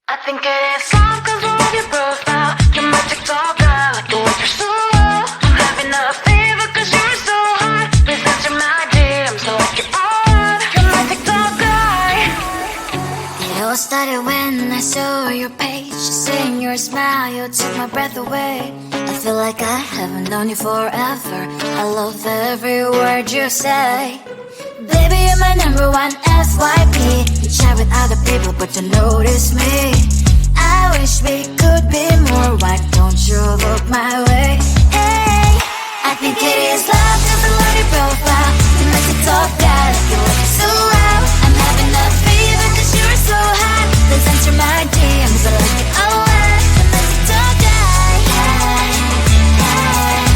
I think it is love cause we're on your profile. You're my TikTok girl, like the way you're so low. I'm having a fever cause you're so hot. Please answer my DMs like you're on. You're my TikTok guy. It all started when I saw your page. Seeing your smile, you took my breath away. I feel like I haven't known you forever. I love every word you say. Baby, you're my number one FYP. You chat with other people but don't notice me. I wish we could be more. Why don't you look my way? Hey, I think it is love cause I love your profile. You make it talk bad, you look so well. I'm having a fever cause you're so hot. Please answer my DMs, I like it a lot. You make it talk bad. Hey, hey, hey.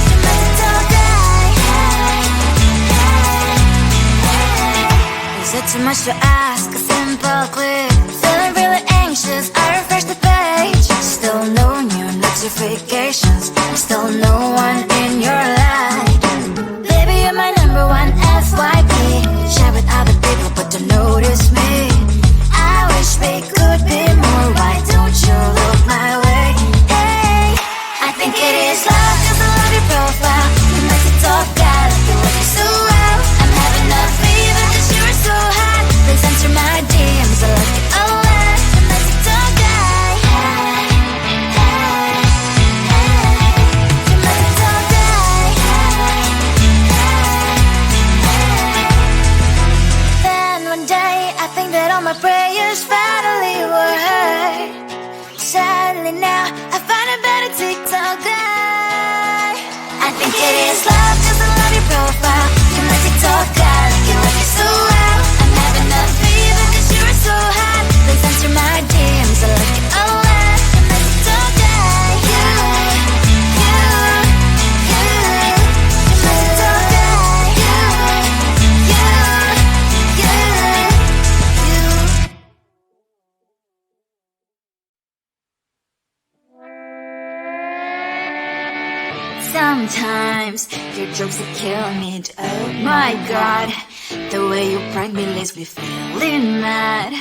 You make it talk bad. Is it too much to ask? A simple click. Feeling really anxious, I refresh the page. Still no new notifications. Still no one in your life. Baby, you're my number one FYP. Chat with other people but don't notice me. I wish we could be more. Why don't you look my way? Hey, I think it is love cause I love your profile. You make it talk bad, you look so well. I'm having a fever cause you're so hot. Please answer my DMs, I like it a lot. You make it talk bad. Hey, hey, hey. You make it talk bad. Hey, hey, hey. Then one day I think that all my prayers finally were heard. Sadly now I find a better TikTok guy. I think it is love cause I love your profile. You make it talk guy, you like it so well. I'm having a fever cause you're so hot. Please answer my DMs, I like it a lot. You make it talk guy. You make it talk guy. Sometimes your jokes are killing me. Oh my god, the way you prank me leaves me feeling mad.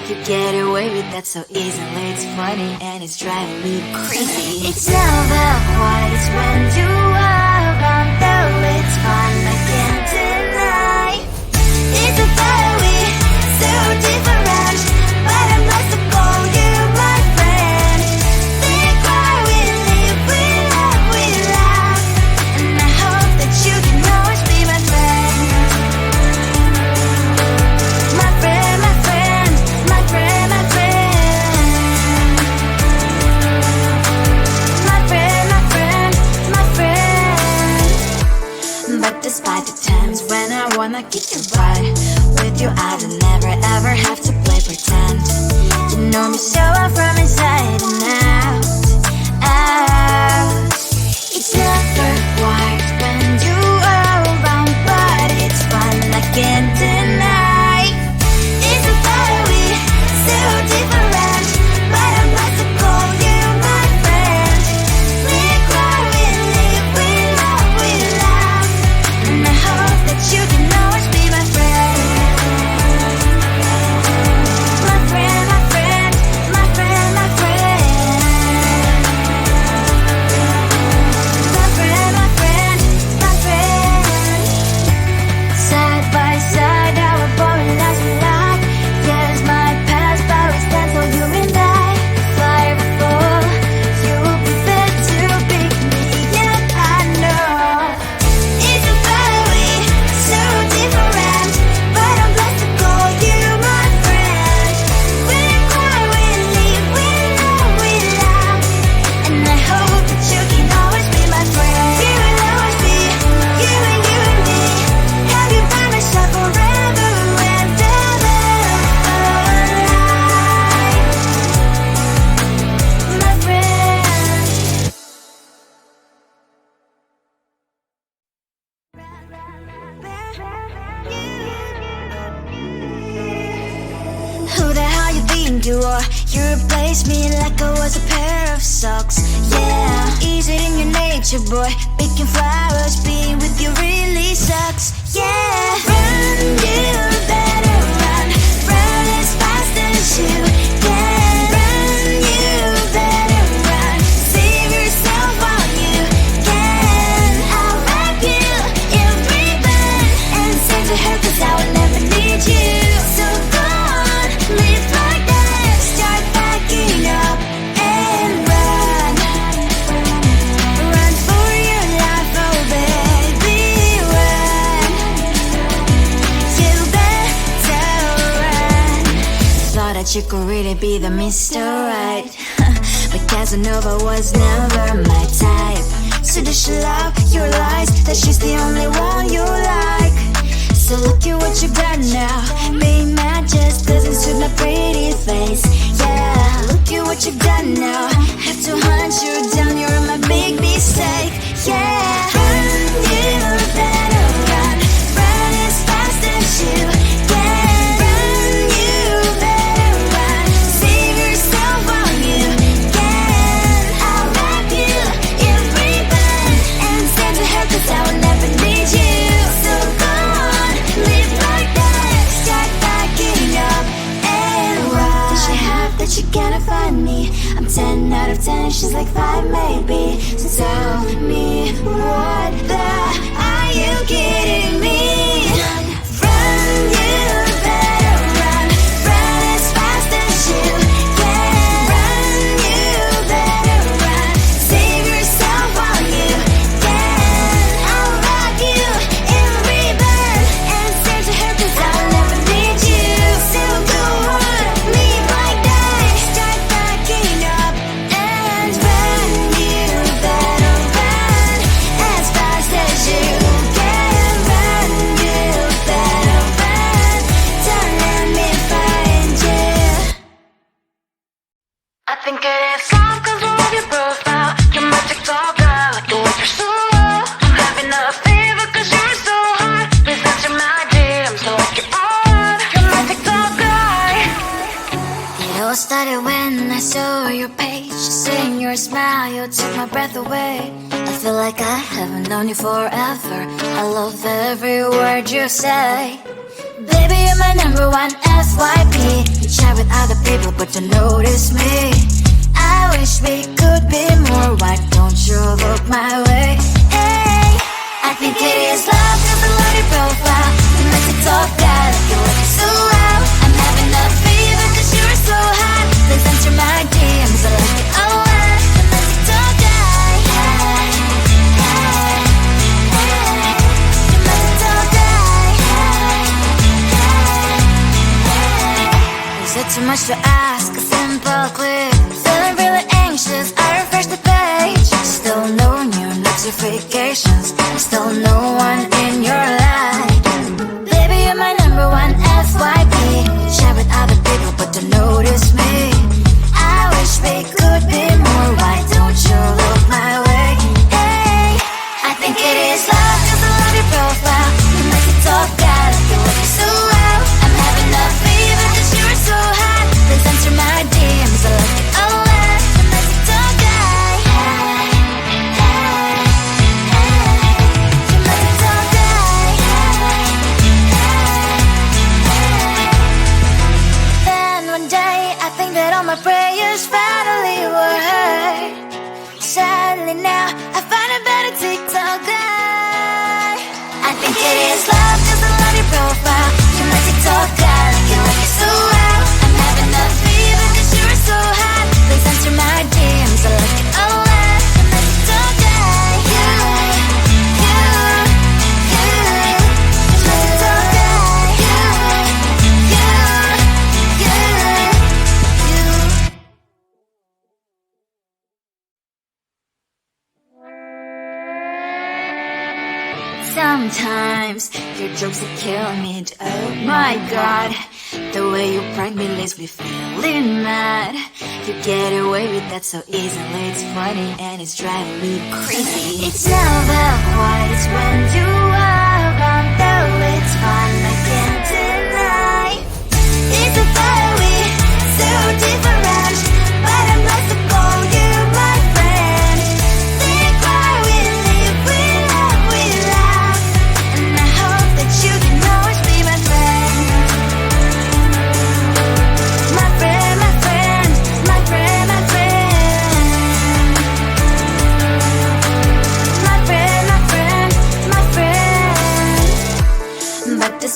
You get away with that so easily. It's funny and it's driving me crazy. It's never quiet, it's when you are around. Though it's fun, I can't deny. It's a very so different, but I must call you my friend. Think why we live, we love, we laugh. And I hope that you can always be my friend. My friend, my friend, my friend, my friend. My friend, my friend, my friend. But despite the times when I wanna get you right, with you I don't never ever have to play pretend. You know me so well from inside and out, out. It's never quiet when you are around, but it's fun, I can't deny. It's a very so different, but I must call you my friend. We cry, we live, we love, we laugh. And I hope that you can always be my friend. My friend, my friend, my friend, my friend. My friend, my friend, my friend. Side by side, our body lasts a lot. Yes, my past, but we stand for you and I. Fly before you prefer to pick me, yet I know it's a very so different, but I'm blessed to call you my friend. We cry, we live, we love, we laugh. And I hope that you can always be my friend. You will always be, you and me. Have you by my side forever and ever. My friend. Who the hell you think you are? You replaced me like I was a pair of socks. Yeah, is it in your nature, boy? Picking flowers, being with you really sucks. Yeah, run, you better run. Run as fast as you that you could really be the Mr. Right. But Casanova was never my type. So does she love your lies, that she's the only one you like? So look at what you got now. Being mad just doesn't suit my pretty face. Yeah, look at what you got now. Have to hunt you down, you're my big mistake. Yeah, run, you better run. Run as fast as you can. Run, you better run. Save yourself while you can. I'll wrap you in ribbon and send to her, 'cause I will never need you. So go on, live like that. Start backing up and run. Does she have that you cannot find me? I'm 10 out of 10, she's like 5 maybe. So tell me, what the are you kidding me? Run, you better run. Run as fast as you can. Run, you better run. Save yourself while you can. I'll wrap you in ribbon and send to her, 'cause I'll never need you. So go on, live like that. Start backing up and run. You better run as fast as you can. Run, you better run. Don't let me find you. I think it is all 'cause I love your profile. You're my TikTok girl, like the way you're so low. I'm having a fever 'cause you're so hot. Please answer my DMs like you're on. You're my TikTok guy. It all started when I saw your page. Seeing your smile, you took my breath away. I feel like I haven't known you forever. I love every word you say. Baby, you're my number one FYP. You chat with other people, but you notice me. I wish we could be more. Why don't you look my way? Hey, I think it is love 'cause I love your profile. You're my TikTok guy, like you look so well. I'm having a fever 'cause you're so hot. Please answer my DMs, I like it a lot. You're my TikTok guy. Hey, hey, hey. You're my TikTok guy. Hey, hey, hey. Is it too much to ask? A simple click. Feeling really anxious, I refresh the page. Still no new notifications. Still no one in your life. Baby, you're my number one FYP. Chat with other people, but don't notice me. I wish we could be more. Why don't you look my way? Hey, I think it is love 'cause I love your profile. You're my TikTok guy, like you look so well. I'm having a fever 'cause you're so hot. Please answer my DMs, I like it a lot. You're my TikTok guy. Hey, hey, hey. You're my TikTok guy. Hey, hey, hey. Then one day I think that all my prayers finally were heard. Sadly now I find a better TikTok guy. I think it is love 'cause I love your profile. You're my TikTok guy, like you look so well. I'm having a fever 'cause you're so hot. Please answer my DMs, I like it a lot. You're my TikTok guy. You, you, you. You're my TikTok guy. You, you, you, you. Sometimes your jokes that kill me. Oh my god, the way you prank me leaves me feeling mad. You get away with that so easily. It's funny and it's driving me crazy. It's never quiet, it's when you are around. Though it's fun, I can't deny. It's a fire we so different, but I'm blessed to call you my friend. Think why we live, we love, we laugh, and I hope that you can always be my friend. My friend, my friend, my friend, my friend. My friend, my friend, my friend. But the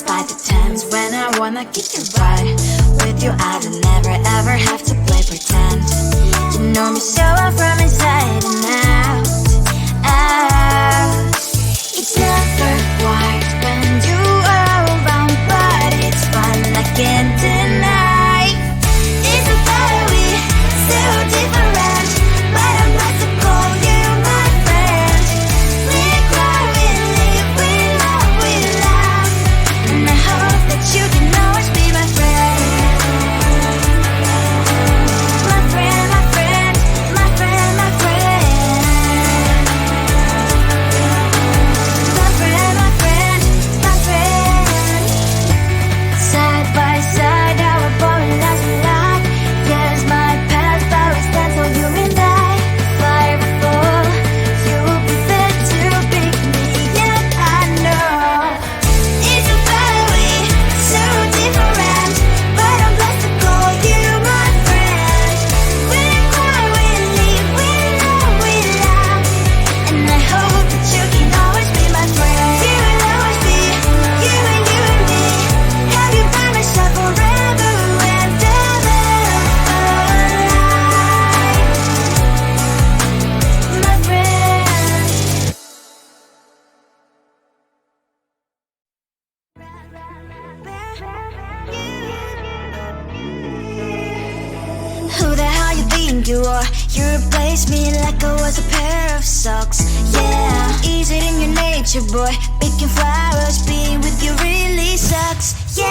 think you are. You replace me like I was a pair of socks. Yeah, is it in your nature, boy? Picking flowers, being with you really sucks. Yeah,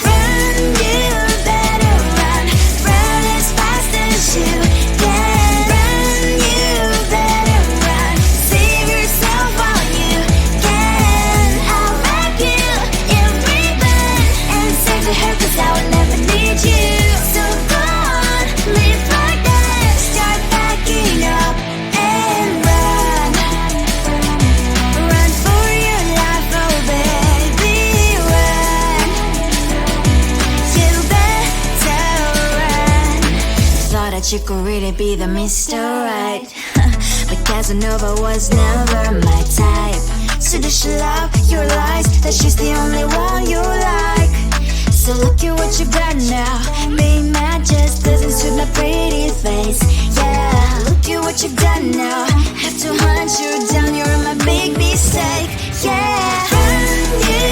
run, you better run. Run as fast as you can. Run, you better run. Save yourself while you can. I'll wrap you in ribbon and save to her, 'cause I will never need you. So go on, live like that. Start backing up and run. Run for your life, oh baby, run. You better run. Thought that you could really be the Mr. Right, but Casanova was never my type. So does she love your lies, that she's the only one you like? So look at what you got now. Being mad just doesn't suit my pretty face. Yeah, look at what you got now. Have to hunt you down, you're my big mistake. Yeah, run, you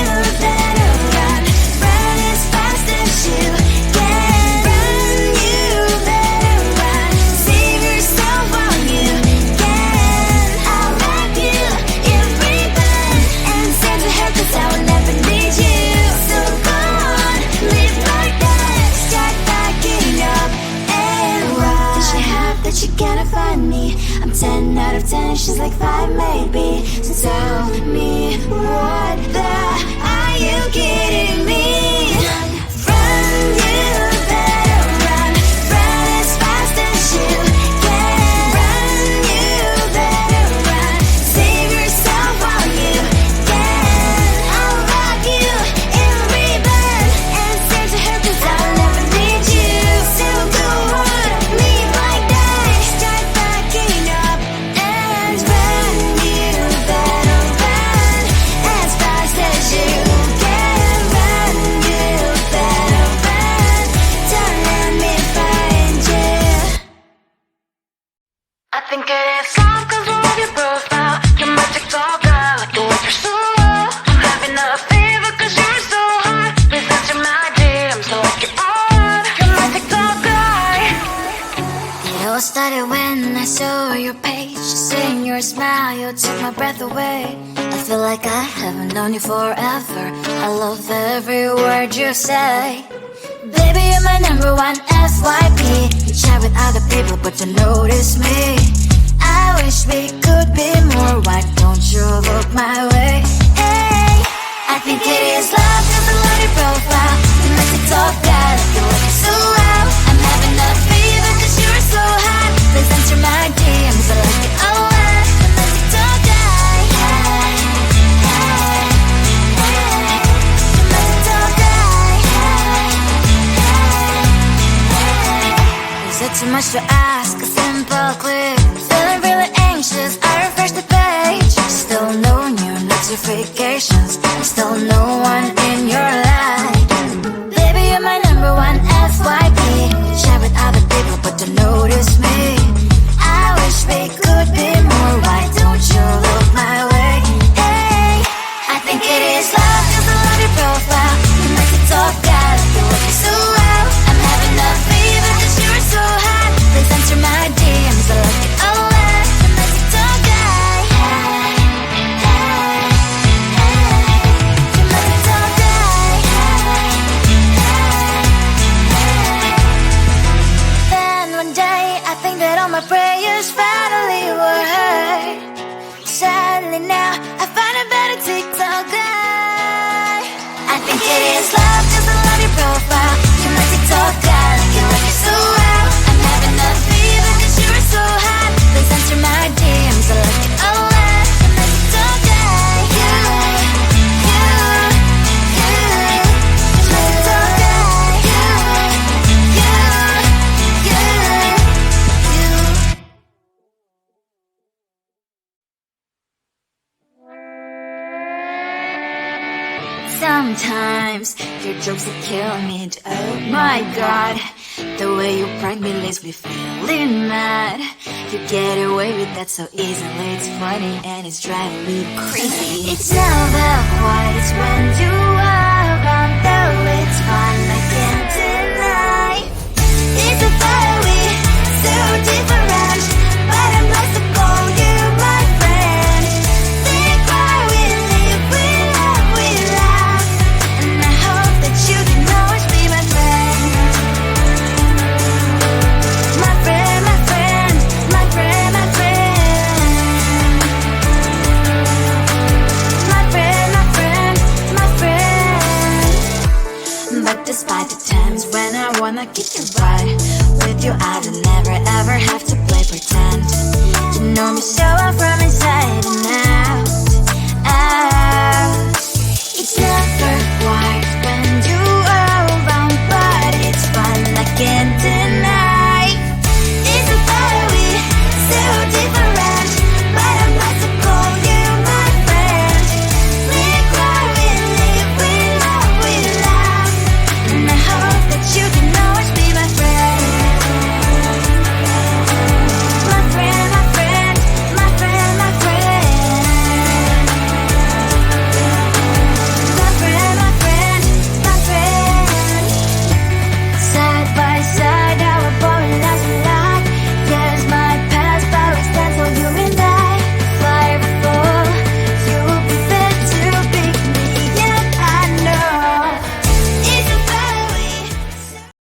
better run. Run as fast as you can. Run, you better run. Save yourself while you can. I'll wrap you in ribbon and send to her, 'cause I will never need you. So go on, live like that. Start backing up and run. Does she have that she cannot find me? I'm 10 out of 10, she's like 5 maybe. So tell me, what the are you kidding me? Run, you better run. Run as fast as you can. Run, you better run. Save yourself while you can. I'll wrap you in ribbon and send to her, 'cause I will never need you. So go on, live like that. Start backing up and run. You better run as fast as you can. Run, you better run. Don't let me find you. I think it is soft 'cause I love your profile. You're my TikTok guy, like the way you're so low. I'm having a fever 'cause you're so hot. Please answer my DMs like you're on. You're my TikTok guy. It all started when I saw your page. Seeing your smile, you took my breath away. I feel like I haven't known you forever. I love every word you say. Baby, you're my number one FYP. You chat with other people, but you notice me. I wish we could be more. Why don't you look my way? Hey, I think it is love 'cause I love your profile. You make it talk bad, like you look so well. I'm having a fever 'cause you're so hot. Please answer my DMs, I like it all. You make it talk guy. Hey, hey, hey. You make it talk guy. Hey, hey, hey. Is it too much to ask? A simple click. Feeling really anxious, I refresh the page. Still no new notifications. Still no one in your life. Baby, you're my number one FYP. Share with other people, but don't notice me. I wish we could be more. Why don't you look my way? Hey, I think it is love 'cause I love your profile. You make it talk bad, like you look so well. I'm having a fever 'cause you're so hot. Please answer my DMs, I like it all. You make it talk guy. Hey, hey, hey. You make it talk guy. Hey, hey, hey. Then one day I think that all my prayers finally were heard. Sadly now I find a better TikTok guy. I think it is love 'cause I love your profile. You make it talk guy, like you look so well. I'm having a fever 'cause you're so hot. Please answer my DMs, I like it all. You make it talk guy. You make it talk guy. Sometimes your jokes that kill me. Oh my god, the way you prank me leaves me feeling mad. You get away with that so easily. It's funny and it's driving me crazy. It's never quiet, it's when you are around. Though it's fun, I can't deny. It's a fire we so wanna get you right. With you I don't never ever have to play pretend. You know me so well from inside and out. It's never white when you